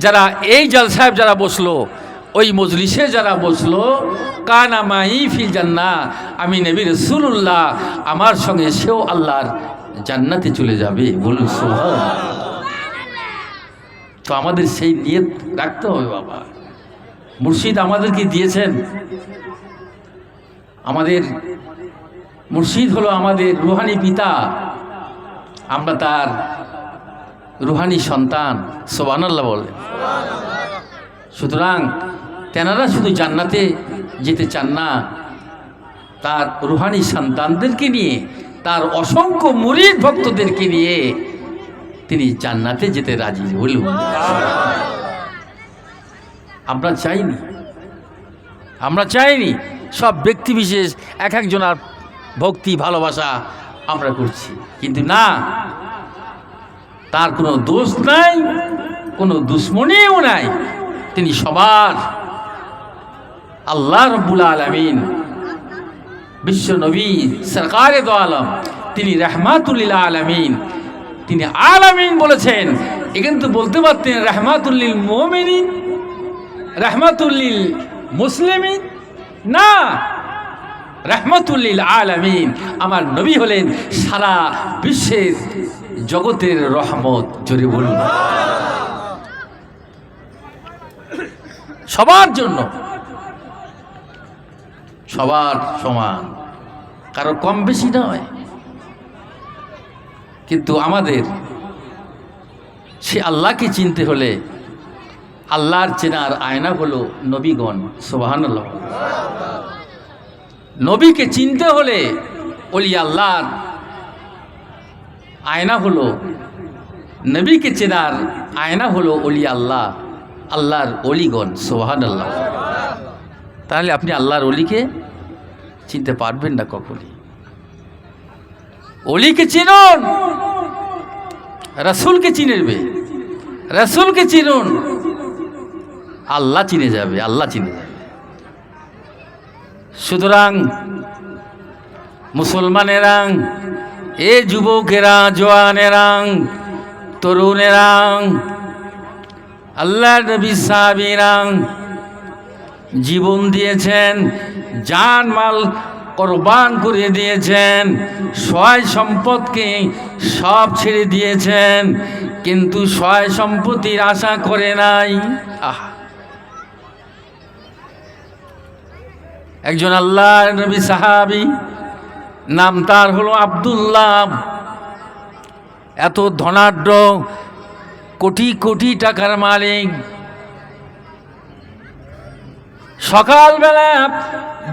যারা এই জলসায় যারা বসলো, ওই মজলিসে যারা বসলো, কানা মাই ফিল জান্নাহ, আমি নবী রাসূলুল্লাহ, আমার সঙ্গে সেও আল্লাহর জান্নাতে চলে যাবে। বলুন সুবহানাল্লাহ। তো আমাদের সেই নিয়ত রাখতে হবে বাবা। মুর্শিদ আমাদেরকে দিয়েছেন, আমাদের মুর্শিদ হলো আমাদের রুহানি পিতা, আমরা তার রুহানি সন্তান। সুবহানাল্লাহ বলেন। সুতরাং তেনারা শুধু জান্নাতে যেতে চান না, তার রুহানি সন্তানদেরকে নিয়ে, তার অসংখ্য মুরিদ ভক্তদেরকে নিয়ে তিনি জান্নাতে যেতে রাজি। বলুন আমরা চাইনি, আমরা চাইনি সব ব্যক্তি বিশেষ এক একজনের ভক্তি ভালোবাসা আমরা করছি, কিন্তু না, তার কোনো দোষ নাই, কোনো দুশ্মনীও নাই। তিনি সবার আল্লাহ রাব্বুল আলামিন, বিশ্ব নবী সরকারে দো আলম, তিনি রাহমাতুল লিল আলামিন, তিনি আলামিন বলেছেন। এখানে তো বলতে পারতেন রাহমাতুল লিল মুমিনিন, রাহমাতুল লিল মুসলিমিন, না, রাহমাতুল লিল আলামিন। আমার নবী হলেন সারা বিশ্বের জগতের রহমত। জোরে বলুন, সবার জন্য, সবার সমান, কারো কম বেশি নয়। কিন্তু আমাদের সে আল্লাহকে চিনতে হলে আল্লাহর চেনার আয়না হলো নবীগণ। সুবহানাল্লাহ। নবীকে চিনতে হলে ওলি আল্লাহর আয়না হলো, নবীকে চেনার আয়না হলো ওলি আল্লাহ, আল্লাহর অলিগণ। সুবহানাল্লাহ। তাহলে আপনি আল্লাহর অলিকে চিনতে পারবেন না কখনই। অলিকে চিনুন, রাসূলকে চিনবে, রাসূলকে চিনুন, আল্লাহ চিনে যাবে, আল্লাহ চিনে যাবে। সুতরাং মুসলমানেরা, এ যুবকেরা, জওয়ানেরা, তরুণেরা, আল্লাহর নবী সাহাবীরা জীবন দিয়েছেন, জান মাল কোরবান করে দিয়েছেন, সয় সম্পদকে সব ছেড়ে দিয়েছেন, কিন্তু সয় সম্পত্তির আশা করে নাই। একজন আল্লাহর নবী সাহাবী, নাম তার হলো আব্দুল্লাহ, এত ধনাঢ্য, কোটি কোটি টাকার মালিক। সকালবেলা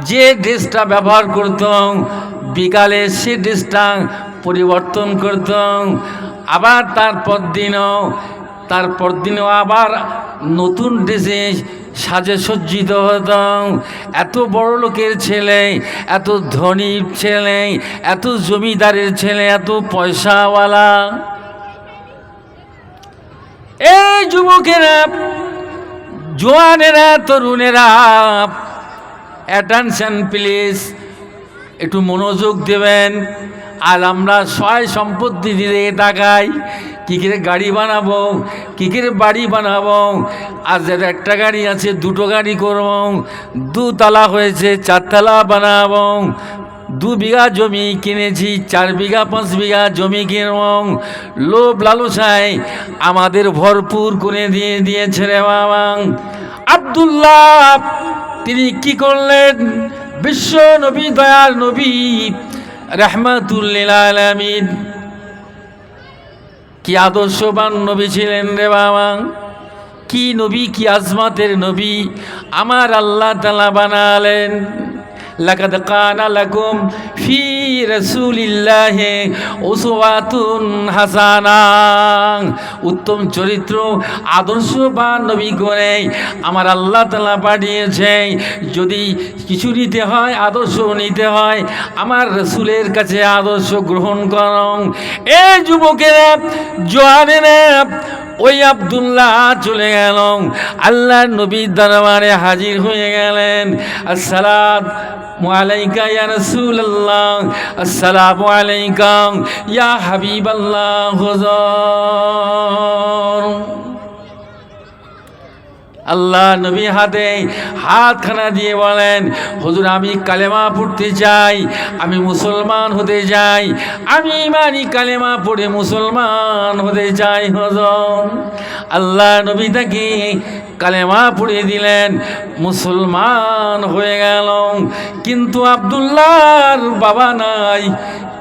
যে ড্রেসটা ব্যবহার করত, বিকালে সে ড্রেসটা পরিবর্তন করত, আবার তারপর দিনও আবার নতুন ড্রেসে সাজে সজ্জিত হতো। এত বড় লোকের ছেলে, এত ধনীর ছেলে, এত জমিদারের ছেলে, এত পয়সাওয়ালা। এই যুবকেরা, জওয়ানেরা, তরুণেরা, অ্যাটেনশন প্লিজ, একটু মনোযোগ দেবেন। আর আমরা সয় সম্পত্তি দিকে তাকাই, কী করে গাড়ি বানাবো, কী করে বাড়ি বানাবো। আজ একটা গাড়ি আছে, দুটো গাড়ি করব, দুতলা হয়েছে, চারতলা বানাবো। 2 বিঘা জমি কিনেছি, 4 বিঘা 5 বিঘা জমি কিনব। লোভ লালসায় আমাদের ভরপুর করে দিয়েছে রে বাবা। আব্দুল্লাহ তিনি কি করলেন? বিশ্ব নবী, দয়ার নবী, রাহমাতুল লিল আলামিন, কি আদর্শবান নবী ছিলেন রে বাবা, কি নবী, কি আজমাতের নবী আমার আল্লাহ তাআলা বানালেন। লাকাদ কানা লাকুম ফি রাসূলিল্লাহি উসওয়াতুন হাসানা, উত্তম চরিত্র, আদর্শবান নবী করে আমার আল্লাহ তাআলা পাঠিয়েছে। যদি কিছু নিতে হয়, আদর্শ নিতে হয়, আমার রাসূলের কাছে আদর্শ গ্রহণ করুন। এই যুবকেরা, জওয়ানেরা, ওই আব্দুল্লাহ চলে গেল, আল্লাহর নবীর দরবারে হাজির হয়ে গেলেন। আসসালামু আলাইকা ইয়া রাসূলুল্লাহ, আসসালামু আলাইকা ইয়া হাবিবাল্লাহ, হুজুর। আল্লাহ নবী হাতে হাতখানা দিয়ে বলেন, হুজুর আমি কালেমা পড়তে চাই, আমি মুসলমান হতে চাই, আমি ইমানি কালেমা পড়ে মুসলমান হতে চাই হুজুর। আল্লাহ নবী তাকে কালেমা পড়িয়ে দিলেন, মুসলমান হয়ে গেল। কিন্তু আব্দুল্লাহর বাবা নাই,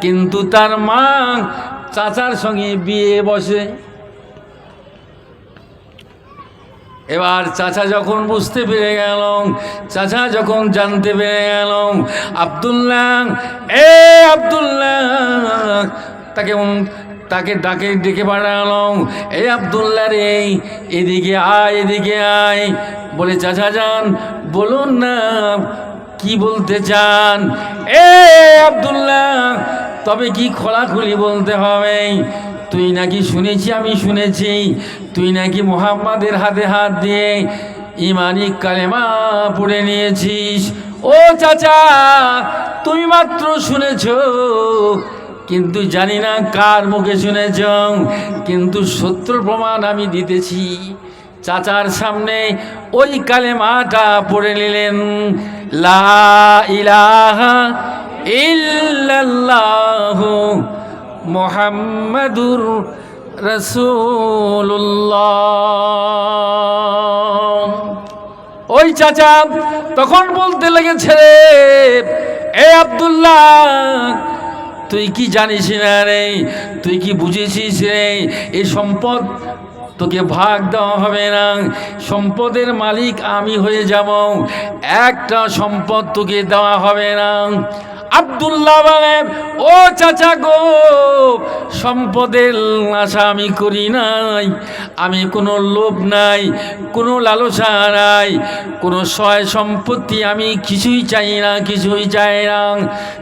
কিন্তু তার মা চাচার সঙ্গে বিয়ে বসে। এবার চাচা যখন বুঝতে পেরে গেল, চাচা যখন জানতে পেরে গেল, আব্দুল্লাহ আব্দুল্লাহ তাকে ডেকে পাঠালো, আব্দুল্লাহ রে এদিকে আয়, এদিকে আয়। বলে চাচা যান বলুন না কি বলতে চান। আব্দুল্লাহ তবে কি খোলাখুলি বলতে হবে। তুই নাকি শুনেছি, আমি শুনেছি তুই নাকি মুহাম্মাদের হাতে হাত দিয়ে ইমানি কালেমা পড়ে নিয়েছিস। ও চাচা তুমি মাত্র শুনেছ, কিন্তু জানি না কার মুখে শুনেছ, কিন্তু সত্য প্রমাণ আমি দিতেছি। চাচার সামনে ওই কালেমাটা পড়ে নিলেন, লা ইলাহা ইল্লাল্লাহু মুহাম্মাদুর রাসূলুল্লাহ। ওই চাচা তখন বলতে লেগেছে, রে আব্দুল্লাহ তুই কি জানিস না রে, তুই কি বুঝেছিস রে, এই সম্পদ তোকে ভাগ দেওয়া হবে না, সম্পদের মালিক আমি হয়ে যাব, একটা সম্পদ তোকে দেওয়া হবে না। আব্দুল্লাহ বলেন, ও চাচা গো, সম্পদের আশা আমি করি নাই, আমি কোনো লোভ নাই, কোনো লালসা নাই, কোনো সয় সম্পত্তি আমি কিছুই চাই না, কিছুই চাই না।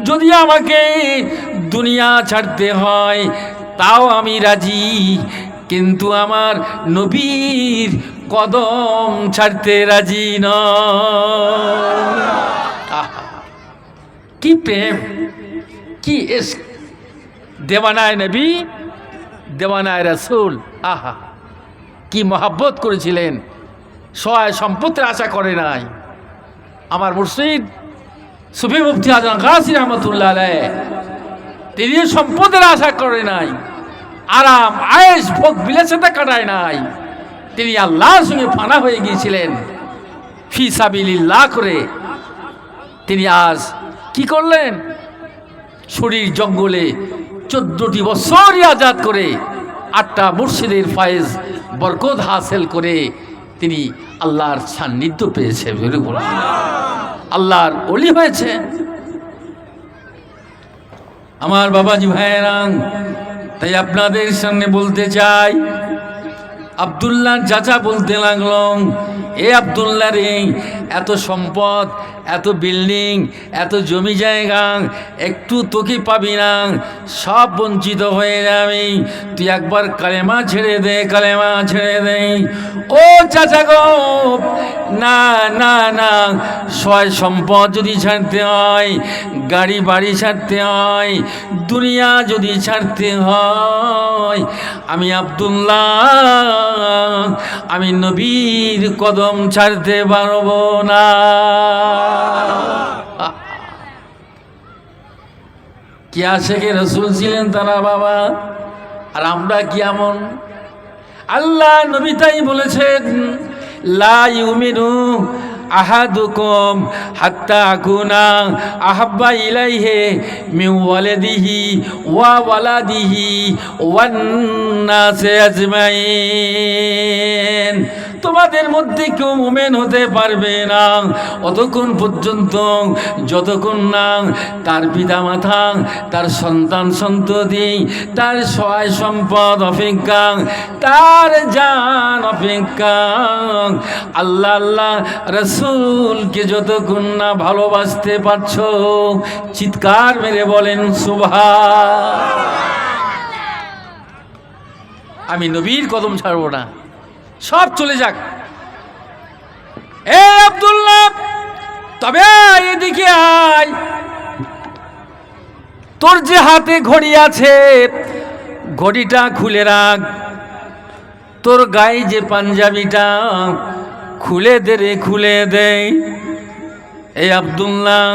যদি আমাকে দুনিয়া ছাড়তে হয় তাও আমি রাজি, কিন্তু আমার নবীর কদম ছাড়তে রাজি নয়। কি প্রেম, কি ইশক! দেওয়ানায় নবী, দেওয়ানায় রাসূল। আহা কি মহাব্বত করেছিলেন, সয় সম্পত্তির আশা করে নাই। আমার মুর্শিদ সুফি মুফতি আজম গাজী রহমতুল্লাহ আলাইহি তিনি সম্পদের আশা করে নাই, আরাম আয়েশ ভোগ বিলাসিতা কাটায় নাই, তিনি আল্লাহর সঙ্গে ফানা হয়ে গিয়েছিলেন ফি সাবিলিল্লাহ করে। তিনি আজ কি করলেন, শরীর জঙ্গলে 14টি বছর আজাদ করে 8টা মুর্শিদের ফায়েজ বরকত হাসিল করে তিনি আল্লাহর সান্নিধ্য পেয়েছে, আল্লাহর ওলি হয়েছে। আমার বাবাজি ভাইয়েরা, তাই আপনাদের সামনে বলতে চাই, আব্দুল্লাহ চাচা বলতে লাগলো, এ আব্দুল্লাহ রে, এত সম্পদ, এত বিল্ডিং, এত জমি জায়গা একটু তোকে পাবি না, সব বঞ্চিত হয়ে যাবে, তুই একবার কালেমা ছেড়ে দে, কালেমা ছেড়ে দে। ও চাচা গো, না না না, সয় সম্পদ যদি ছাড়তে হয়, গাড়ি বাড়ি ছাড়তে হয়, দুনিয়া যদি ছাড়তে হয়, আমি আব্দুল্লাহ আমি নবীর কদম ছাড়তে পারবো না। কি আশেকে রাসূল ছিলেন তারা বাবা, আর আমরা কি এমন? আল্লাহ নবী তাই বলেছেন, লা ইউমিনু আহাদুকুম হাত্তা আকুনা আহাব্বা ইলাইহি মিন ওয়ালিদিহি ওয়া ওয়ালাদিহি ওয়ান নাসি আজমাইন। তোমাদের মধ্যে কেউ মুমিন হতে পারবে না অতক্ষণ পর্যন্ত যতক্ষণ না তার পিতামাতা, তার সন্তান সন্ততি, তার সহায় সম্পদ অপেক্ষা, তার জান অপেক্ষা আল্লাহ আল্লাহ রাসূলকে যতক্ষণ না ভালোবাসতে পারছো, চিৎকার মেরে বলেন সুবহান। আমি নবীর কদম ছাড়বো না, সব চলে যাক। এ আব্দুল্লাহ, তবে এদিকে আয়, তোর যে হাতে ঘড়ি আছে ঘড়িটা খুলে রাখ, তোর গায়ে যে পাঞ্জাবিটা খুলে দে রে খুলে দে। এই আব্দুল্লাহ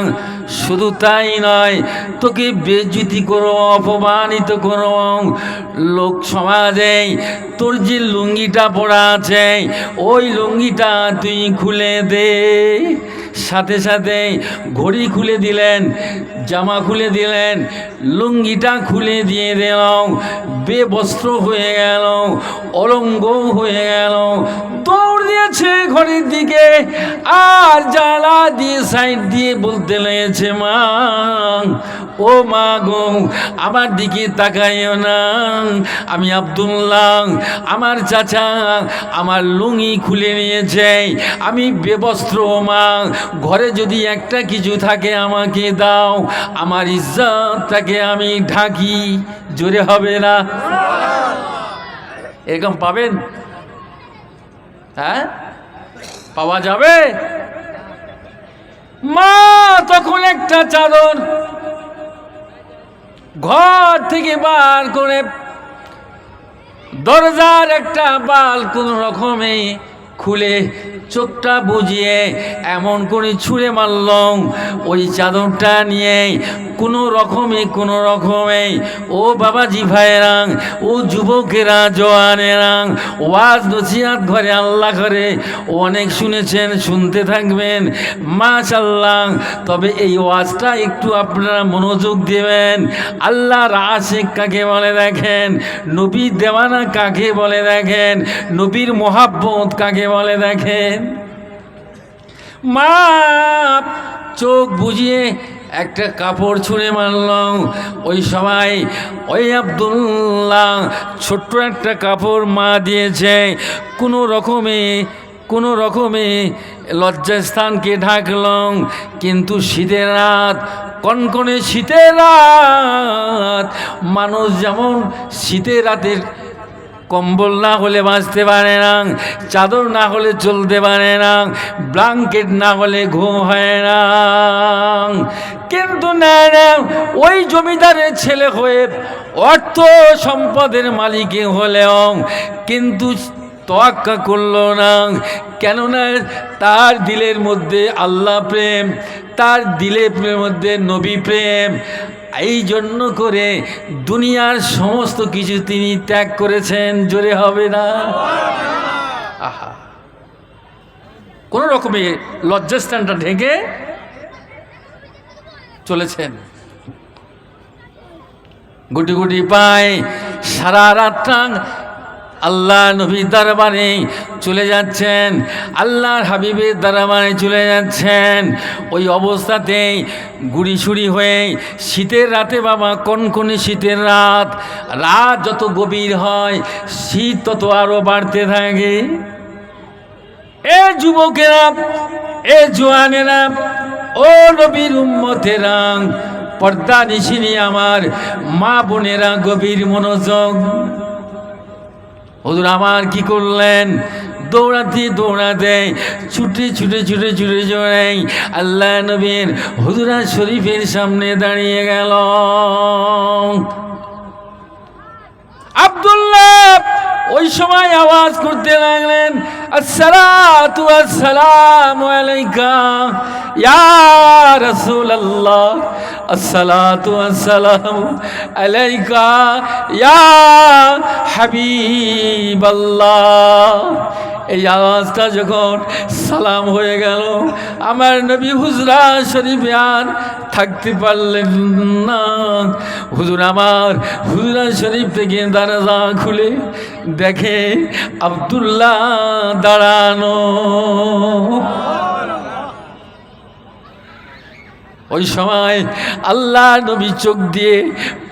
শুধু তাই নয়, তোকে বেজ্জতি করো, অপমানিত করো লোক সমাজে। তোর যে লুঙ্গিটা পরা আছে ওই লুঙ্গিটা তুই খুলে দে। সাথে সাথে ঘড়ি খুলে দিলেন, জামা খুলে দিলেন, লুঙ্গিটা খুলে দিয়ে দিলাম, বেবস্ত্র হয়ে গেল, অলঙ্গ হয়ে গেল, দৌড় দিয়েছে ঘরের দিকে। আর জ্বালা দিয়ে সাইড দিয়ে বলতে লেগেছে, মা ও মা গো, আমার দিকে তাকাইও না, আমি আব্দুল্লাহ, আমার চাচা আমার লুঙ্গি খুলে নিয়েছে, আমি বেবস্ত্র মা, ঘরে যদি একটা কিছু থাকে আমাকে দাও, আমার ইজ্জতটাকে আমি ঢাকি। জোরে হবে না? এরকম পাবেন? হ্যাঁ, পাওয়া যাবে? মা তখন একটা চাদর ঘর থেকে বার করে দরজার একটা বাল কোন রকমে খুলে চোখটা বুঝিয়ে এমন করে ছুঁড়ে মারল, ওই চাদরটা নিয়ে কোনো রকমে ও বাবাজি ভাইয়েরা, ও যুবকেরা, জওয়ানেরা, ওয়াজ নসিহত ঘরে আল্লাহ করে অনেক শুনেছেন, শুনতে থাকবেন মাশাআল্লাহ। তবে এই ওয়াজটা একটু আপনারা মনোযোগ দেবেন। আল্লাহর আশিক কাকে বলে দেখেন, নবীর দেওয়ানা কাকে বলে দেখেন, নবীর মোহাব্বত কাকে বলে দেখেন। মা চোখ বুঝিয়ে একটা কাপড় ছুঁড়ে মারল। ওই সময় ওই আব্দুল্লাহ ছোট্ট একটা কাপড় মা দিয়েছে, কোনো রকমে লজ্জাস্থানকে ঢাকল। কিন্তু শীতের রাত, কনকনে শীতের রাত, মানুষ যেমন শীতের রাতের কম্বল না হলে বাঁচতে পারে না, চাদর না হলে চলতে পারে না, ব্ল্যাঙ্কেট না হলে ঘুম হয় না। কিন্তু না, ওই জমিদারের ছেলে হয়ে অর্থ সম্পদের মালিক হলেও কিন্তু তোয়াক্কা করলো না। কেননা তার দিলের মধ্যে আল্লাহ প্রেম, তার দিলের মধ্যে নবী প্রেম। এই জন্য করে দুনিয়ার সমস্ত কিছু তিনি ত্যাগ করেছেন। জোরে হবে না? আহা, কোন রকমে লজ্জাস্থানটা ঢেকে চলেছেন। গুটি গুটি পায় সারা রাতটা আল্লাহ নবীর দরবারে চলে যাচ্ছেন, আল্লাহর হাবিবের দরবারে চলে যাচ্ছেন। ওই অবস্থাতেই গুড়ি ছুরি হয়ে শীতের রাতে, বাবা কনকনে শীতের রাত, রাত যত গভীর হয় শীত তত আরো বাড়তে থাকে। এ যুবকেরা, এ জওয়ানেরা, ও নবীর উম্মতেরা, পর্দা নিশিনি আমার মা বোনেরা, গভীর মনোযোগ। হুজুর আমার কি করলেন? দৌড়াতে ছুটে আল্লাহ নবীর হুজুরা শরীফের সামনে দাঁড়িয়ে গেল। আব্দুল্লাহ ওই সময় আওয়াজ করতে লাগলেন, আসসালাতু আসসালামু আলাইকা ইয়া রাসূলুল্লাহ, আসসালাতু আসসালামু আলাইকা ইয়া হাবিবাল্লাহ। এই আওয়াজটা যখন সালাম হয়ে গেল, আমার নবী হুজরা শরীফে আর থাকতে পারলেন না। হুজুর আমার হুজরা শরীফ থেকে দরজা খুলে দেখে আব্দুল্লাহ দাঁড়ানো। ওই সময় আল্লাহ নবী চোখ দিয়ে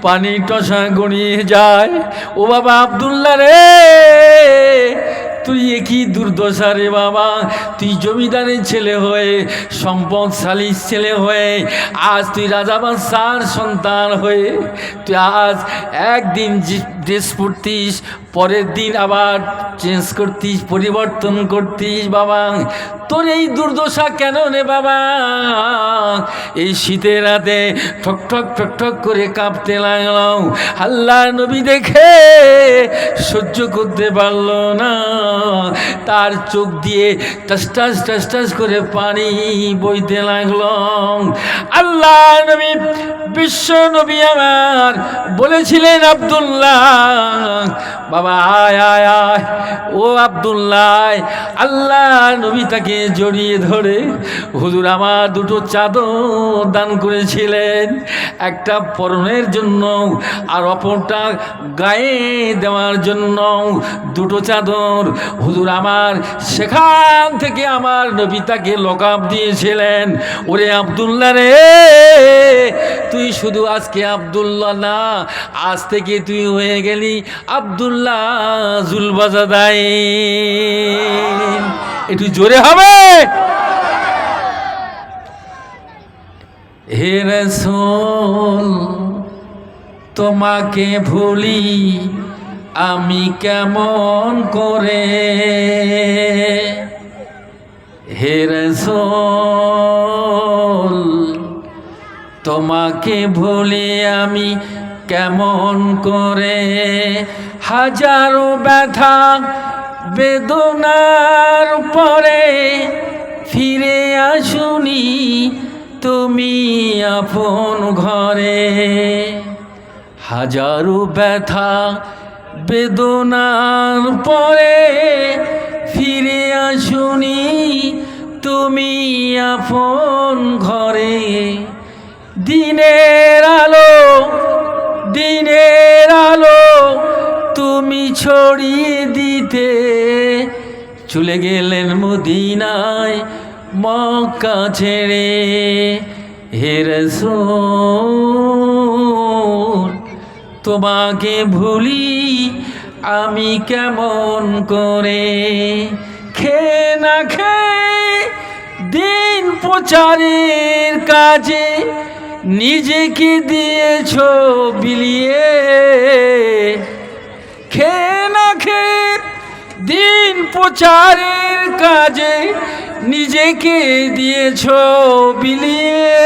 পানি টসা গড়িয়ে যায়। ও বাবা আব্দুল্লাহ রে, তুই একই দুর্দশা রে বাবা, তুই জমিদারের ছেলে হয়ে, সম্পদশালীর ছেলে হয়ে, আজ তুই রাজা বাদশার সন্তান হয়ে তুই আজ একদিন ড্রেস পরতিস, পরের দিন আবার চেঞ্জ করতিস, পরিবর্তন করতিস। বাবা তোর এই দুর্দশা কেন রে বাবা? এই শীতের রাতে ঠক ঠক ঠক ঠক করে কাঁপতে লাগলাম। আল্লাহর নবী দেখে সহ্য করতে পারল না, তার চোখ দিয়ে টাস টাস টাস টাস করে পানি বইতে লাগলো। আল্লাহর নবী, বিশ্ব নবী আমার বলেছিলেন, আব্দুল্লাহ বাবা আয় আয় আয়, ও আব্দুল্লাহ। আল্লাহ নবী তাকে জড়িয়ে ধরে হুজুর আমার দুটো চাদর দান করেছিলেন, একটা পরনের জন্য আর অপরটা গায়ে দেওয়ার জন্য। দুটো চাদর হুজুর আমার, সেখান থেকে আমার নবী তাকে লকাব দিয়েছিলেন, ওরে আব্দুল্লাহ রে, তুই শুধু আজকে আব্দুল্লাহ না, আজ থেকে তুই হয়ে গেলি আব্দুল্লাহ জুলবাজাদাইন। একটু জোরে হবে। হে রাসূল তোমাকে ভুলি আমি কেমন করে, হে রাসূল তোমাকে ভুলি আমি কেমন করে। হাজারো ব্যথা বেদনার পরে ফিরে আসুনি তুমি আপন ঘরে। হাজারো ব্যথা বেদনার পরে ফিরে আসুনি তুমি আপন ঘরে। দিনের আলো দিনের আলো তুমি ছড়িয়ে দিতে চলে গেলেন মদিনায় মক্কা ছেড়ে। হে রাসূল তোমাকে ভুলি আমি কেমন করে। খেয়ে না খেয়ে দিন প্রচারের কাজে নিজেকে দিয়েছ বিলিয়ে। খেয়ে না খেয়ে দিন প্রচারের কাজে নিজেকে দিয়েছ বিলিয়ে।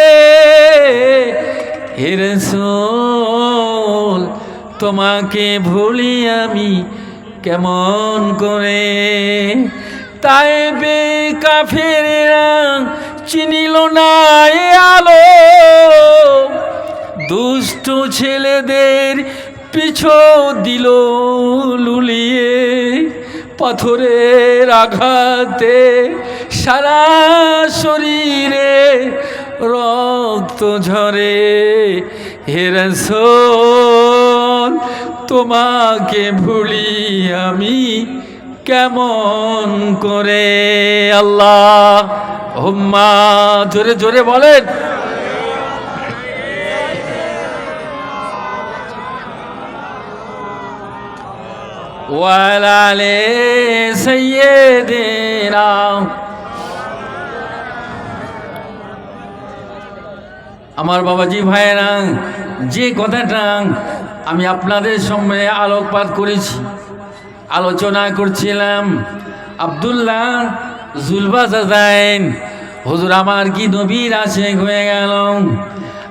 হে রাসূল তোমাকে ভুলি আমি কেমন করে। তায়েবে কাফেরেরা চিনিল না এ আলো, দুষ্ট ছেলেদের পিছু দিল লুলিয়ে। পাথরের আঘাতে সারা শরীরে রক্ত ঝরে। হে রাসূল তোমাকে ভুলি আমি কেমন করে। আল্লাহ হুম্মা জোরে জোরে বলেন। ওয়ালা আলে সাইয়্যিদিনা। আমার বাবাজি ভাইয়েরা, যে কথাটা আমি আপনাদের সামনে আলোকপাত করেছি, আলোচনা করছিলাম, আব্দুল্লাহ জুলবাজাদাইন হুজুর আমার কি নবীর আশেক হয়ে গেল।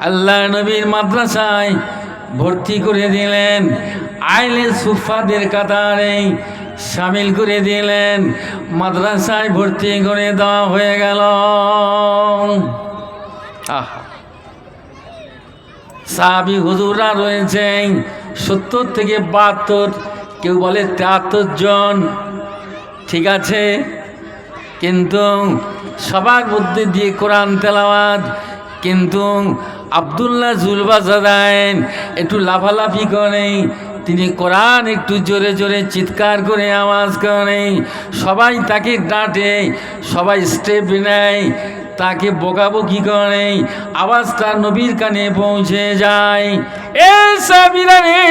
আল্লাহ নবীর মাদ্রাসায় ভর্তি করে দিলেন, আইলে সুফাদের কাতারে শামিল করে দিলেন, মাদ্রাসায় ভর্তি করে দেওয়া হয়ে গেল। সাহাবী হুজুররা রয়েছেন 70 থেকে 72, কেউ বলে 73 জন, ঠিক আছে, কিন্তু সবার মধ্যে দিয়ে কোরআন তেলাওয়াত। কিন্তু আব্দুল্লাহ জুলবাজাদাইন একটু লাফালাফি করে, তিনি কোরআন একটু জোরে জোরে চিৎকার করে আওয়াজ করে, সবাই তাকে ডাঁটে, সবাই স্টেপ নেয়, তাকে বকাবকি করে, আওয়াজটা নবীর কানে পৌঁছে যায়। এ সাবিরা রে,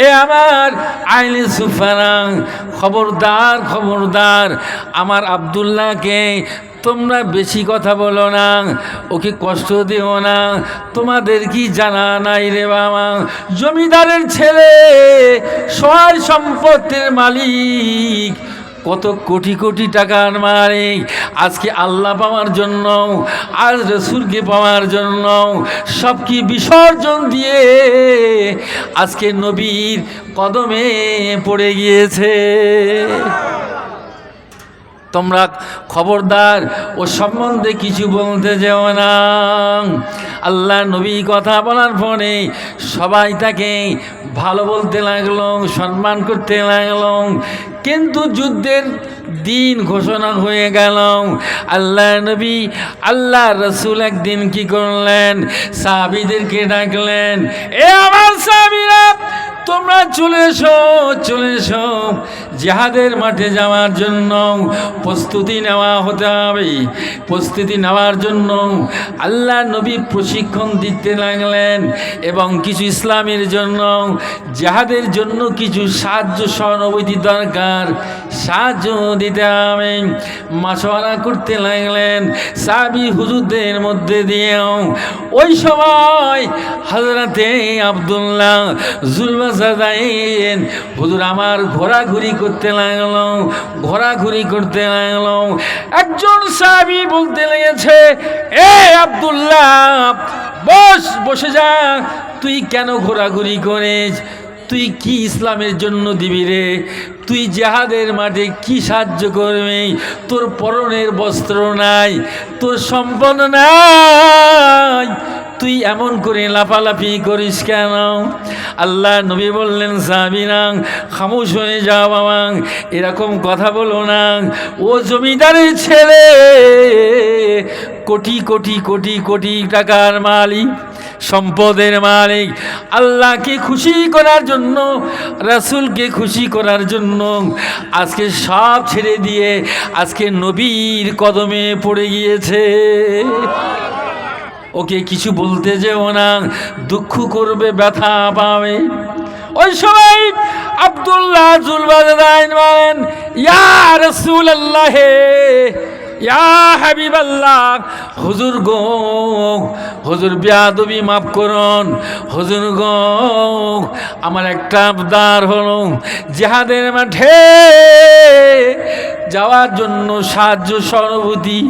এ আমার আইলে সুফারা, খবরদার খবরদার, আমার আব্দুল্লাহকে তোমরা বেশি কথা বলো না, ওকে কষ্ট দিও না। তোমাদের কি জানা নাই রে বাবা, জমিদারের ছেলে, সয় সম্পত্তির মালিক, কত কোটি কোটি টাকার মালিক, আজকে আল্লাহ পাওয়ার জন্য, আজ রসুলকে পাওয়ার জন্য সব কি বিসর্জন দিয়ে আজকে নবীর কদমে পড়ে গিয়েছে। তোমরা খবরদার ও সম্বন্ধে কিছু বলতে যেও না। আল্লাহ নবী কথা বলার পরে সবাই তাকে ভালো বলতে লাগলো, সম্মান করতে লাগলো। কিন্তু যুদ্ধের দিন ঘোষণা হয়ে গেল। আল্লাহ নবী, আল্লাহ রসুল একদিন কি করলেন, সাহাবীদেরকে ডাকলেন, এ আমার সাহাবীরা, তোমরা চলে এসো, চলে এসো, জিহাদের মাঠে যাওয়ার জন্য প্রস্তুতি নেওয়া হতে হবে। প্রস্তুতি নেওয়ার জন্য আল্লাহ নবী প্রশিক্ষণ দিতে লাগলেন এবং কিছু ইসলামের জন্য, জিহাদের জন্য কিছু সাহায্য সহানুভূতি দরকার, সাহায্য দিতে হবে। মাশওয়ারা করতে লাগলেন সাহাবী হুজুরদের মধ্যে দিয়েও। ওই সময় হযরতে আব্দুল্লাহ জুলবাসাদাইন হুজুর আমার ঘোরাঘুরি করতে লাগলো, ঘোরাঘুরি করতে লাগলো। একজন সাহাবী বলতে লেগেছে, এ আব্দুল্লাহ, বসে যা, তুই কেন ঘোরাঘুরি করিস? তুই কি ইসলামের জন্য দিবি রে? তুই জিহাদের মাঠে কি সাহায্য করবি? তোর পরনের বস্ত্র নাই, তোর সম্পদ নাই, তুই এমন করে লাফালাফি করিস কেন? আল্লাহ নবী বললেন, সাহাবীরা খামোশ হয়ে যাও বাবা, এরকম কথা বলো না। ও জমিদারের ছেলে, কোটি কোটি কোটি কোটি টাকার মালিক, সম্পদের মালিক, আল্লাহকে খুশি করার জন্য, রাসূলকে খুশি করার জন্য আজকে সব ছেড়ে দিয়ে আজকে নবীর কদমে পড়ে গিয়েছে। ওকে কিছু বলতে যেও না, দুঃখ করবে, ব্যথা পাবে। ওই সময় আব্দুল্লাহ জুলবাসাদাইন বলেন, ইয়া রাসূলুল্লাহ, ইয়া হাবিবাল্লাহ, হুজুর গো, হুজুর বেয়াদবি মাফ করুন, হুজুর গো, আমার একটা আবদার হলো, জিহাদের মাঠে যাওয়ার জন্য সাহায্য সহানুভূতি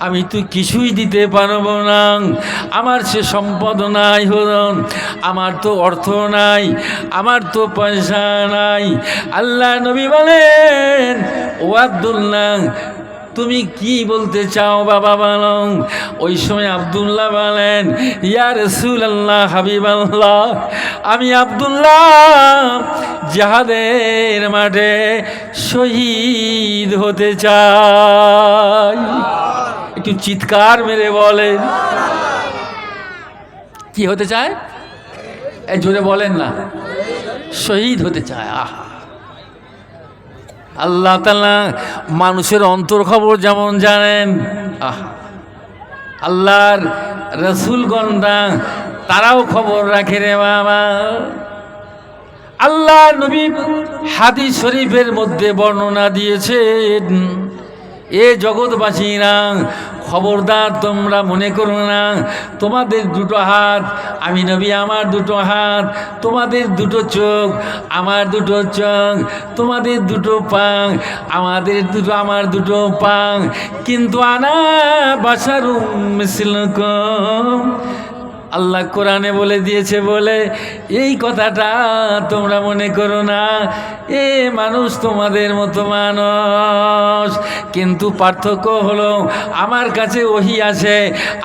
আমি তো কিছুই দিতে পারবো না, আমার সে সম্পদ নাই, হরণ আমার তো অর্থ নাই, আমার তো পয়সা নাই। আল্লাহ নবী বলেন, ও আব্দুল্লাহ, তুমি কি বলতে চাও বাবা বলো? ওই সময় আব্দুল্লাহ বলেন, ইয়া রাসূলুল্লাহ, হাবিবাল্লাহ, আমি আব্দুল্লাহ জিহাদের মাঠে শহীদ হতে চাই। একটু চিৎকার মেরে বলেন, কি হতে চায়? এই জোরে বলেন না, শহীদ হতে চায়। আহা, আল্লাহ তাআলা মানুষের অন্তর খবর যেমন জানেন, আল্লাহর রাসূলগণরা তারাও খবর রাখে রে বাবা। আল্লাহ নবী হাদিস শরীফের মধ্যে বর্ণনা দিয়েছেন, এ জগৎবাসীরা, খবরদার তোমরা মনে করো না তোমাদের দুটো হাত, আমি নবী আমার দুটো হাত, তোমাদের দুটো চোখ, আমার দুটো চোখ, তোমাদের দুটো পা, আমার দুটো পা, কিন্তু আনা বাশারুম মিসলুকুম। আল্লাহ কোরআনে বলে দিয়েছে বলে এই কথাটা তোমরা মনে করো না, এ মানুষ তোমাদের মতো মানুষ, কিন্তু পার্থক্য হলো আমার কাছে ওহী আসে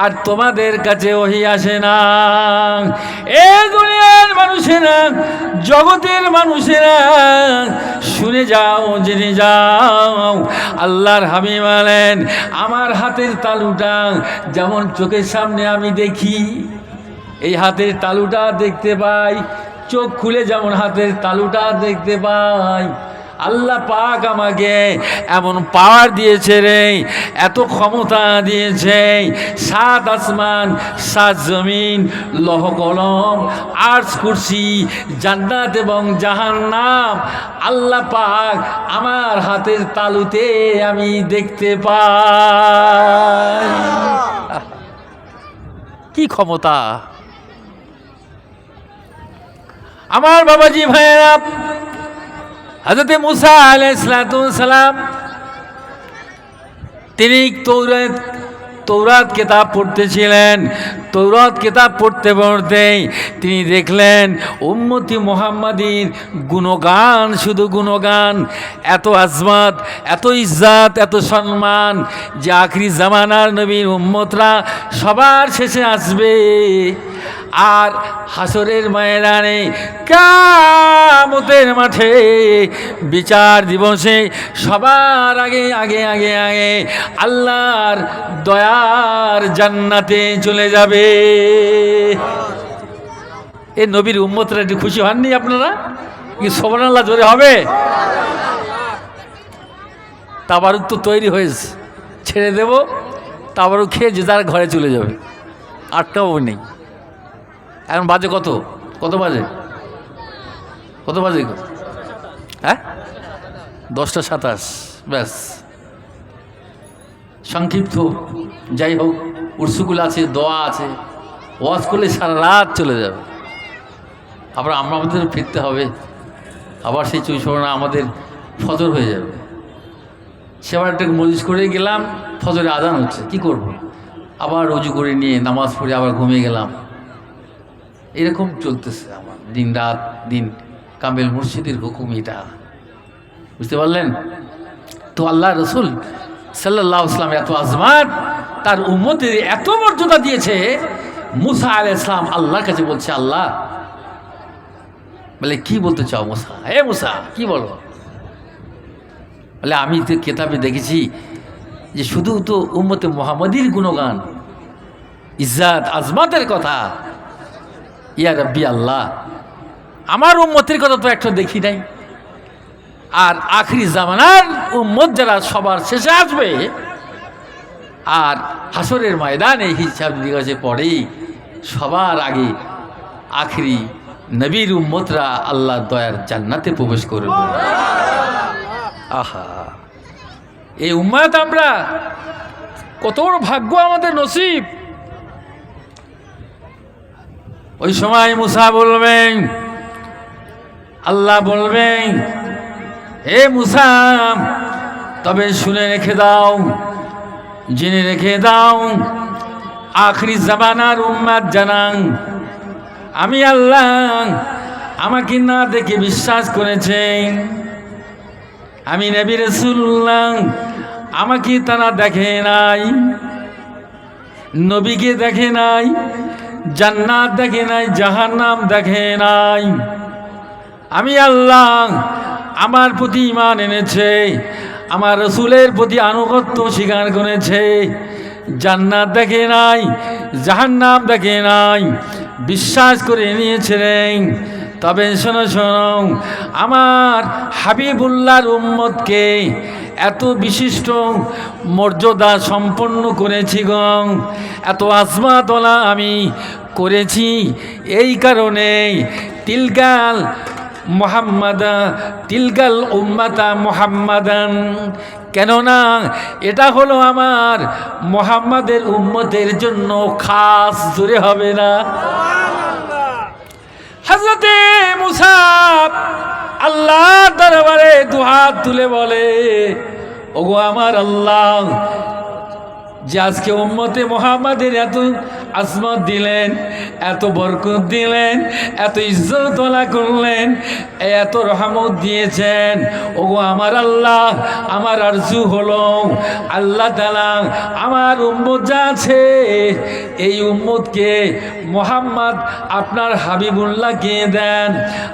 আর তোমাদের কাছে ওহী আসে না। এই দুনিয়ার মানুষেরা, জগতের মানুষেরা, শুনে যাও, জেনে যাও, আল্লাহর হাবিব বলেন, আমার হাতের তালুটা যেমন চোখের সামনে আমি দেখি, এই হাতের তালুটা দেখতে পাই, চোখ খুলে যেমন হাতের তালুটা দেখতে পাই, আল্লাহ পাক আমাকে এমন পাওয়ার দিয়েছে রে, এত ক্ষমতা দিয়েছে, 7 আসমান 7 জমিন, লৌহ কলম, আরশ কুরসি, জান্নাত এবং জাহান্নাম আল্লাহ পাক আমার হাতের তালুতে আমি দেখতে পাই। কি ক্ষমতা! আমার বাবাজি ভাইয়েরা, হযরত মুসা আলাইহিস সালাম তিনি তৌরাত কিতাব পড়তেছিলেন। তৌরাত কিতাব পড়তে পড়তে তিনি দেখলেন উম্মতি মুহাম্মাদির গুণগান, শুধু গুণগান, এত আজমত, এত ইজ্জত, এত সম্মান যে আখরি জামানার নবীর উম্মতরা সবার শেষে আসবে আর হাসরের ময়দানে কিয়ামতের মাঠে বিচার দিবসে সবার আগে আগে আগে আগে আল্লাহর দয়ার জান্নাতে চলে যাবে। এই নবীর উম্মতরা একটু খুশি হননি আপনারা? কি সুবহানাল্লাহ জোরে হবে? তাবারুক তো তৈরি হয়েছে, ছেড়ে দেব, তাবারুক খেয়ে যে যার ঘরে চলে যাবে, আটটাও নেই। এখন বাজে কত? কত বাজে? কত বাজে? হ্যাঁ, 10টা 27। ব্যাস, সংক্ষিপ্ত। যাই হোক, উরসুকুল আছে, দোয়া আছে, ওয়াজ করলে সারা রাত চলে যাবে। আবার আমাদের ফিরতে হবে, আবার সেই 24 আমাদের ফজর হয়ে যাবে। সেবারটাকে মজলিস করে গেলাম, ফজরে আজান হচ্ছে, কি করব? আবার রুজু করে নিয়ে নামাজ পড়ে আবার ঘুমিয়ে গেলাম। এরকম চলতেছে আমার দিন রাত দিন। কামেল মুর্শিদের হুকুম এটা, বুঝতে পারলেন তো? আল্লাহ রসুল সাল্লাল্লাহু আলাইহি ওয়াসাল্লাম এত আজমাত, তার উম্মতের এত মর্যাদা দিয়েছে। মুসা আলাইহিস সালাম আল্লাহর কাছে বলছে, আল্লাহ, বলে কি বলতে চাও মুসা? হে মুসা, কি বলো? বলে আমি তো কেতাবে দেখেছি যে শুধু তো উম্মতে মুহাম্মাদির গুণগান, ইজ্জত আজমাতের কথা। ইয়া রাব্বি আল্লাহ, আমার উম্মতের কথা তো একটা দেখি নাই। আর আখরি জামানার উম্মত যারা সবার শেষে আসবে আর হাসরের ময়দানে হিসাব নিকাশে পড়েই সবার আগে আখরি নবীর উম্মতরা আল্লাহর দয়ার জান্নাতে প্রবেশ করবে। আহা, এই উম্মত আমরা কত বড় ভাগ্য আমাদের নসিব। ওই সময় মুসা বলবেন, আল্লাহ বলবেন, হে মুসা, তবে শুনে রেখে দাও, জেনে রেখে দাও, আখরি জামানার উম্মত জানান, আমি আল্লাহ আমাকে না দেখে বিশ্বাস করেছেন। আমি নবী রাসূলুল্লাহ, আমাকে তারা দেখে নাই, নবীকে দেখে নাই, জান্নাত দেখে নাই, জাহান্নাম দেখে নাই। আমি আল্লাহ আমার প্রতি ঈমান এনেছে, আমার রসুলের প্রতি আনুগত্য স্বীকার করেছে, জান্নাত দেখে নাই, জাহান্নাম দেখে নাই, বিশ্বাস করে নিয়েছিলেন। তবে শোনো শোনো, আমার হাবিবুল্লাহর উম্মতকে এত বিশিষ্ট মর্যাদা সম্পন্ন করেছি গো, এত আজমাতওয়ালা আমি করেছি এই কারণে, তিলকাল মুহাম্মাদা, তিলকাল উম্মাতা মুহাম্মাদান, কেননা এটা হলো আমার মুহাম্মাদের উম্মতের জন্য খাস। জোরে হবে না? হযরতে মুসা আল্লাহর দরবারে দুহাত তুলে বলে, ওগো আমার আল্লাহ, যে আজকে উম্মতে মুহাম্মাদের এত আজমত দিলেন, এত বরকত দিলেন, এত ইজ্জত তোলা করলেন, এত রহমত দিয়েছেন, ওগো আমার আল্লাহ, আমার আরজু হলো আল্লাহ তাআলা আমার উম্মত যা আছে এই উম্মতকে মুহাম্মদ আপনার হাবিবুল্লাহকে দেন,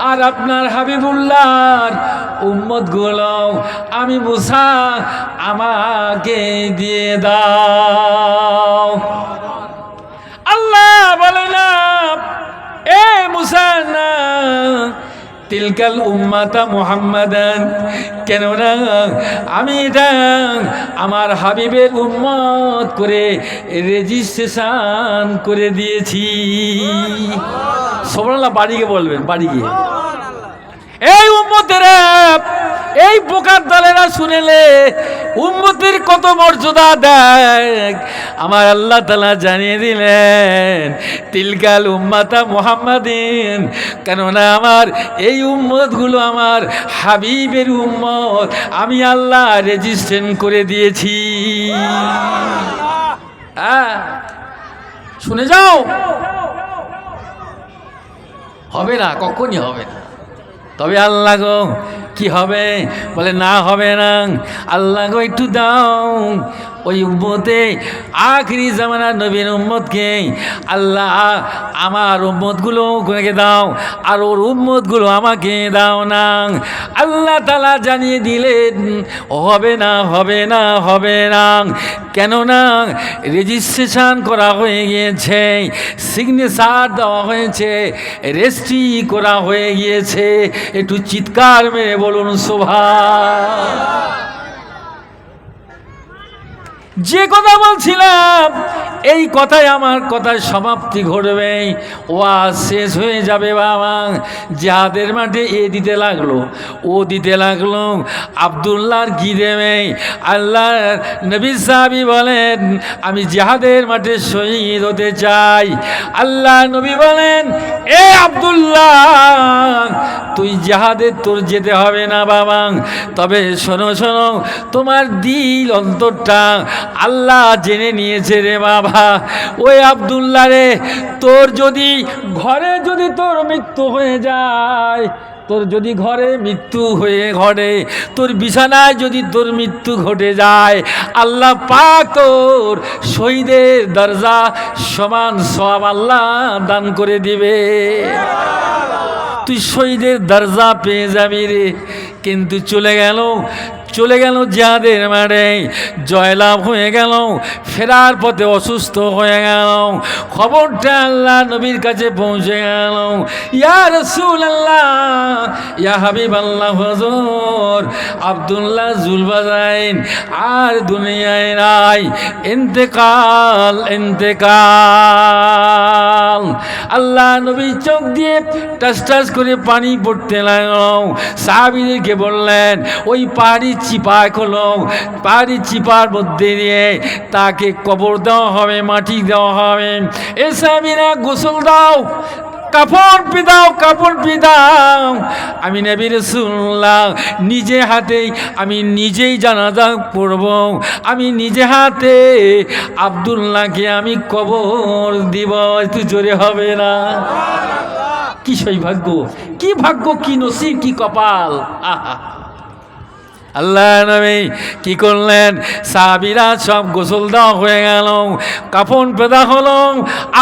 আর আপনার হাবিবুল্লাহর উম্মতগুলো আমি মুসা আমাকে দিয়ে দাও। আল্লাহ বলে না, এ মুসা না, তিলকাল উম্মাতা মুহাম্মাদান, কেননা আমি এটা আমার হাবিবের উম্মত করে রেজিস্ট্রেশন করে দিয়েছি। সুবহানাল্লাহ, বাড়ি গিয়ে বলবেন, বাড়ি গিয়ে। এই উম্মতেরা, এই বোকার দলেরা শুনেলে উম্মতের কত মর্যাদা দেখ, আমার আল্লাহ তাআলা জানিয়ে দিলেন তিলকাল উম্মাতা মুহাম্মাদিন, কেননা আমার এই উম্মতগুলো আমার হাবিবের উম্মত, আমি আল্লাহ রেজিস্ট্রেশন করে দিয়েছি। হ্যাঁ, শুনে যাও। হবে না, কখনই হবে না। তবে আল্লাহ গো কি হবে? বলে না, হবে না। আল্লাহ গো একটু দাও, ওই উম্মতে আখরি জামানার নবীর উম্মতকে আল্লাহ আমার উম্মতগুলোকে দাও, আর ওর উম্মতগুলো আমাকে দাও না। আল্লাহ তাআলা জানিয়ে দিলেন হবে না, হবে না, হবে না। কেননা রেজিস্ট্রেশন করা হয়ে গিয়েছে, সিগনেচার দেওয়া হয়েছে, রেজিস্ট্রি করা হয়ে গিয়েছে। একটু চিৎকার মেরে বলুন সুবহান। যে কথা বলছিলাম, এই কথায় আমার কথার সমাপ্তি ঘটবে, ওয়াজ শেষ হয়ে যাবে বাবা। জিহাদের মাঠে এ দিতে লাগলো, ও দিতে লাগলো, আব্দুল্লাহর কি দেবে? আল্লাহ নবী সাহাবী বলেন আমি জিহাদের মাঠে শহীদ হতে চাই। আল্লাহ নবী বলেন এ আব্দুল্লাহ, তুই জিহাদে তোর যেতে হবে না বাবা, তবে শোনো শোনো, তোমার দিল অন্তরটা আল্লাহ জেনে নিয়েছে রে বাবা। ওই আব্দুল্লাহ রে, তোর যদি ঘরে যদি তোর মৃত্যু হয়ে যায়, তোর যদি ঘরে মৃত্যু হয়ে ঘটে, তোর বিছানায় যদি তোর মৃত্যু ঘটে যায়, আল্লাহ পাক তোর শহীদের দরজা সমান সওয়াব আল্লাহ দান করে দিবে। তুই শহীদের দরজা পেয়ে যাবি রে। কিন্তু চলে গেল জিহাদের মাঠে, জয়লাভ হয়ে গেল, ফেরার পথে অসুস্থ হয়ে গেল। খবরটা আল্লাহ নবীর কাছে পৌঁছে গেল। ইয়া রাসূলুল্লাহ, ইয়া হাবিবাল্লাহ, হুজুর আব্দুল্লাহ জুলবাজাইন আর দুনিয়ায় নাই, ইন্তেকাল, ইন্তেকাল। আল্লাহ নবী চোখ দিয়ে টাস টাস করে পানি পড়তে লাগলো। সাহাবীদেরকে বললেন ওই পাহাড়ি চিপায় খোলো, পাহাড়ি চিপার মধ্যে দিয়ে তাকে কবর দেওয়া হবে, মাটি দেওয়া হবে। এ সাহাবীরা গোসল দাও, কাপড় পিদাও, কাপড় পিদাও। আমি নবী রাসূলুল্লাহ নিজে হাতেই, আমি নিজেই জানাজা পড়ব, আমি নিজে হাতে আব্দুল্লাহকে আমি কবর দিব। একটু জোরে হবে না? কি সৌভাগ্য, কি ভাগ্য, কি নসিব, কি কপাল। আহা, আল্লাহ নবী কি করলেন? সাহাবীরা সব গোসল দেওয়া হয়ে গেল, কাফন পেদা হলো,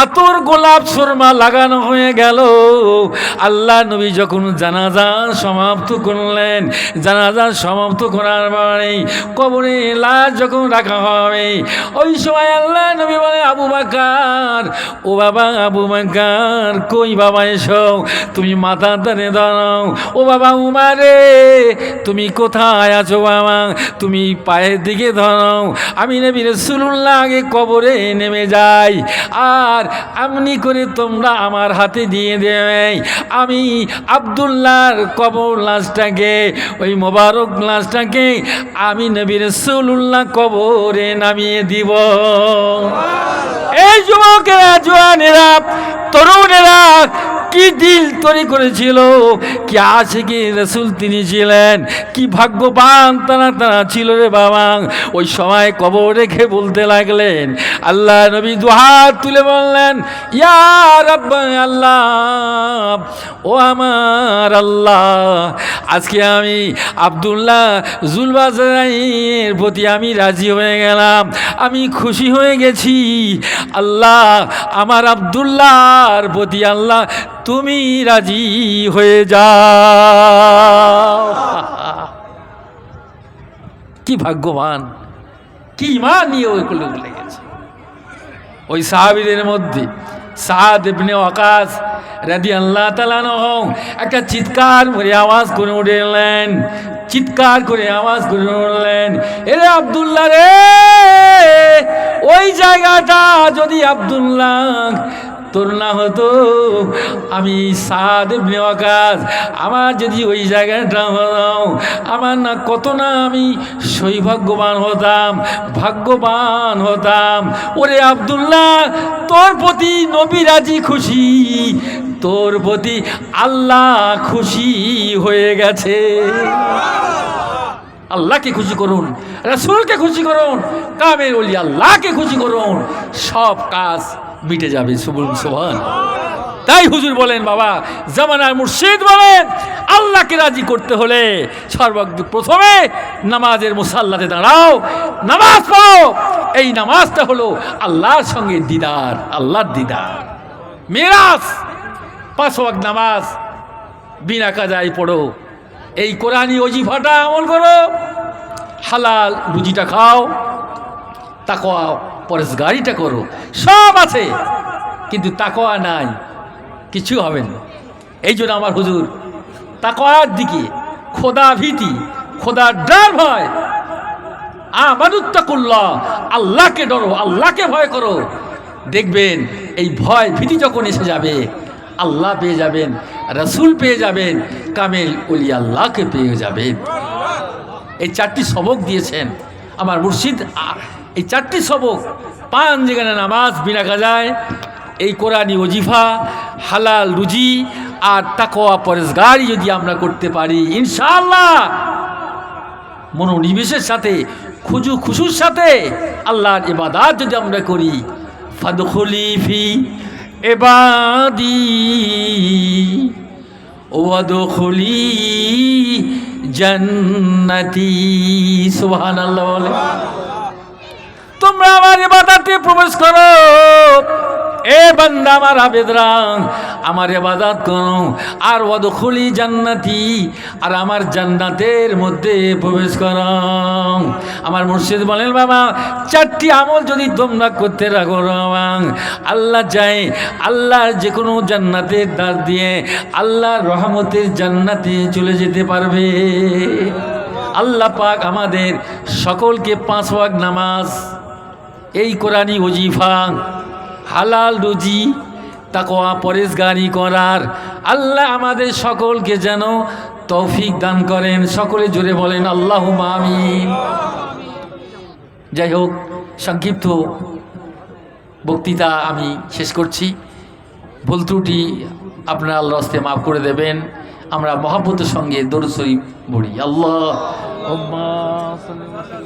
আতর গোলাপ সুরমা লাগানো হয়ে গেল। আল্লাহ নবী যখন জানাজা সমাপ্ত করলেন, জানাজা সমাপ্ত করার পরে কবরে লাশ যখন রাখা হবে, ওই সময় আল্লাহ নবী বলে আবু বকর, ও বাবা আবু বকর, কই বাবা এসো, তুমি মাথা ধরে দাঁড়াও। ও বাবা উমারে, তুমি কোথায় আছো বাবা? তুমি পায়ের দিকে ধরো। আমি নবী রাসূলুল্লাহ আগে কবরে নেমে যাই, আর এমনি করে তোমরা আমার হাতে দিয়ে দেবে। আমি আব্দুল্লাহর কবর লাশটাকে, ওই মোবারক লাশটাকে আমি নবী রাসূলুল্লাহ কবরে নামিয়ে দিব। এই যুবকেরা, জওয়ানেরা, তরুণেরা কি দিল তৈরি করেছিল, কি আশিকি রাসূল তিনি ছিলেন, কি ভাগ্যবান তারা ছিল রে বাবা। ওই সময় কবর রেখে বলতে লাগলেন, আল্লাহ নবী দুহাত তুলে বললেন, ইয়া রাব্বান, আল্লাহ, ও আমার আল্লাহ, আজকে আমি আব্দুল্লাহ জুলবাজাইনের প্রতি আমি রাজি হয়ে গেলাম, আমি খুশি হয়ে গেছি। আল্লাহ, আমার আব্দুল্লাহর প্রতি আল্লাহ তুমি রাজি হয়ে যাও। কি ভাগ্যবান, কি ইমান নিয়ে ওইগুলো লেগেছে। ওই সাহাবীদের মধ্যে সাদ ইবনে ওয়াকাস রাদিয়াল্লাহু তাআলা আনহু একটা চিৎকার করে আওয়াজ করে উঠলেন, চিৎকার করে আওয়াজ করে উঠলেন, এরে আব্দুল্লাহ রে, ওই জায়গাটা যদি আব্দুল্লাহ তোর না হতো, আমি সাদ ইবনে ওয়াকাস, আমার যদি ওই জায়গাটা হতো, আমার না কত না আমি সৌভাগ্যবান হতাম, ভাগ্যবান হতাম। ওরে আব্দুল্লাহ, তোর প্রতি নবী রাজি খুশি, তোর প্রতি আল্লাহ খুশি হয়ে গেছে। আল্লাহকে খুশি করুন, রাসূলকে খুশি করুন, কামেল ওলি আল্লাহকে খুশি করুন, সব কাজ মিটে যাবে। সুবহান। তাই হুজুর বলেন, বাবা জামানার মুর্শিদ বলেন, আল্লাহকে রাজি করতে হলে সর্বপ্রথমে নামাজের মুসাল্লাতে দাঁড়াও, নামাজ পড়ো। এই নামাজটা হলো আল্লাহর সঙ্গে দিদার, আল্লাহর দিদার, মিরাজ। 5 ওয়াক্ত নামাজ বিনা কাজায় পড়ো, এই কোরআনী ওজিফাটা আমল করো, হালাল রুজিটা খাও, তাকওয়া পরেজগারিটা করো। সব আছে কিন্তু তাকওয়া নাই, কিছু হবে না। এই জন্য আমার হুজুর তাকওয়ার দিকে, খোদা ভীতি, খোদার ডর ভয়, আমানুত্তাকুল্লাহ, আল্লাহকে ডরো, আল্লাহকে ভয় করো। দেখবেন এই ভয় ভীতি যখন এসে যাবে, আল্লাহ পেয়ে যাবেন, রাসূল পেয়ে যাবেন, কামেল ওলি আল্লাহকে পেয়ে যাবেন। এই 4টি সবক দিয়েছেন আমার মুর্শিদ। এই 4টি সবক, 5 যেখানে নামাজ বিনা কাজায়, এই কোরআনী ওজিফা, হালাল রুজি আর তাকওয়া পরেজগারি যদি আমরা করতে পারি, ইনশাআল্লাহ মনোনিবেশের সাথে, খুজু খুশুর সাথে আল্লাহর ইবাদত যদি আমরা করি, ফাদখুলি ফি ইবাদি ওয়াদখুলি জান্নাতি। সুবহানাল্লাহ বলে, তোমরা আমার ইবাদতে প্রবেশ করো। এ বান্দা আমার আবেদরা, আমার ইবাদত করো, আর ওয়াদখুলি জান্নাতি, আর আমার জান্নাতের মধ্যে প্রবেশ করো। আমার মুর্শিদ বলেন, বাবা 4টি আমল যদি তোমরা করতে রাখো, আল্লাহ চাই আল্লাহর যে কোনো জান্নাতের দ্বার দিয়ে আল্লাহর রহমতের জান্নাতে চলে যেতে পারবে। আল্লাহ পাক আমাদের সকলকে 5 ওয়াক্ত নামাজ, এই কোরআনী ওজিফা, হালাল রুজি, তাকওয়া পরেজগারি করার আল্লাহ আমাদের সকলকে যেন তৌফিক দান করেন। সকলে জোরে বলেন আল্লাহুম্মা আমিন। যাই হোক, সংক্ষিপ্ত বক্তৃতা আমি শেষ করছি। ভুল ত্রুটি আপনারা আল্লাহর হস্তে মাফ করে দেবেন। আমরা মহব্বতের সঙ্গে দরুদ শরীফ পড়ি। আল্লাহ